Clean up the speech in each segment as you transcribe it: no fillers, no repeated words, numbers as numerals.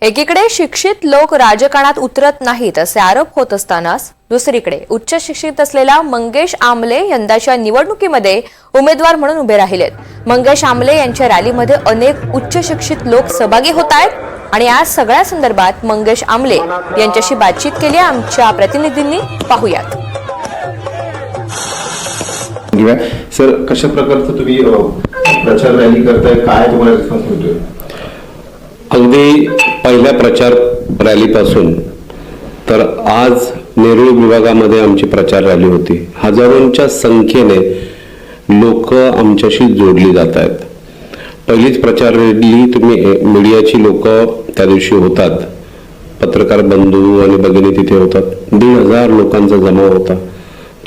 एकीकडे शिक्षित लोक राजकारणात उतरत नाहीत असे आरोप होत असतानाच दुसरीकडे उच्च शिक्षित असलेला मंगेश आमले यंदाच्या निवडणुकीमध्ये उमेदवार म्हणून उभे राहिलेत। मंगेश आमले यांच्या रॅलीमध्ये अनेक उच्च शिक्षित लोक सहभागी होत आहेत आणि आज सगळ्या संदर्भात मंगेश आमले यांच्याशी बातचीत केली आमच्या प्रतिनिधींनी। पाहूयात। सर, कशा प्रकारचं तुम्ही प्रचार रॅली करताय, काय तुम्हाला रिस्पॉन्स मिळतोय? अगदी पहिल्या प्रचार रॅलीपासून तर आज नेरूळ विभागामध्ये आमची प्रचार रॅली होती। हजारोंच्या संख्येने लोक आमच्याशी जोडली जात आहेत। पहिलीच प्रचार रॅली तुम्ही मीडियाची लोक त्या दिवशी होतात, पत्रकार बंधू आणि भगिनी तिथे होतात। 1,500 लोकांचा जमाव होता।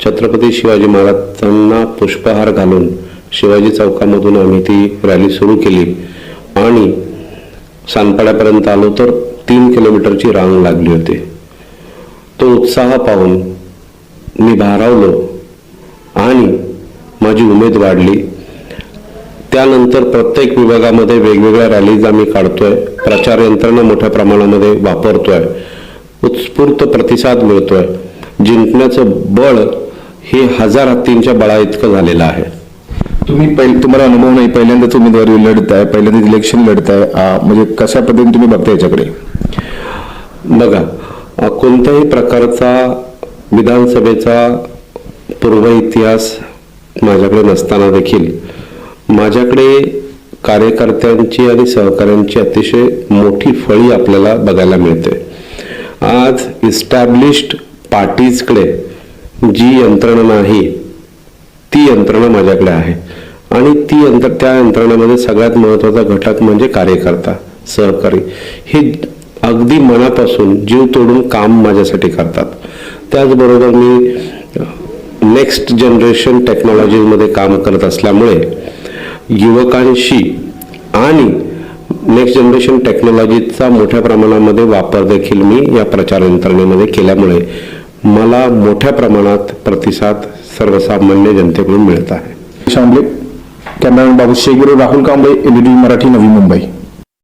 छत्रपती शिवाजी महाराजांना पुष्पहार घालून शिवाजी चौकामधून आम्ही ती रॅली सुरू केली आणि सानपाड्यापर्यंत आलो तर 3 किलोमीटरची रांग लागली होती। तो उत्साह पाहून मी भारावलो आणि माझी उमेद वाढली। त्यानंतर प्रत्येक विभागामध्ये वेगवेगळ्या रॅलीज आम्ही काढतोय, प्रचार यंत्रणा मोठ्या प्रमाणामध्ये वापरतोय, उत्स्फूर्त प्रतिसाद मिळतोय। जिंकण्याचं बळ हे 1000 हत्तींच्या बळा इतकं झालेलं आहे। तुम्हाला अनुभव नाही, पहिल्यांदाच उमेदवारी लढताय, पहिल्यांदाच इलेक्शन लढताय, म्हणजे कशा पद्धतीने तुम्ही बघताय याच्याकडे? बघा, कोणत्याही प्रकारचा विधानसभेचा पूर्व इतिहास माझ्याकडे नसताना देखील माझ्याकडे कार्यकर्त्यांची आणि सहकाऱ्यांची अतिशय मोठी फळी आपल्याला बघायला मिळते। आज इस्टॅब्लिश्ड पार्टीजकडे जी यंत्रणा नाही ती यंत्रणा माझ्याकडे आहे आणि त्या यंत्रणेमध्ये सगळ्यात महत्त्वाचा घटक म्हणजे कार्यकर्ता, सहकारी। हे अगदी मनापासून जीव तोडून काम माझ्यासाठी करतात। त्याचबरोबर मी नेक्स्ट जनरेशन टेक्नॉलॉजीमध्ये काम करत असल्यामुळे युवकांशी आणि नेक्स्ट जनरेशन टेक्नॉलॉजीचा मोठ्या प्रमाणामध्ये वापर देखील मी या प्रचार यंत्रणेमध्ये केल्यामुळे मला मोठ्या प्रमाणात प्रतिसाद सर्वसामान्य जनतेकडून मिळत आहे। आमले, कॅमेरामॅन बाबू शेख, राहुल कांबळे, एलईडी मराठी, नवी मुंबई।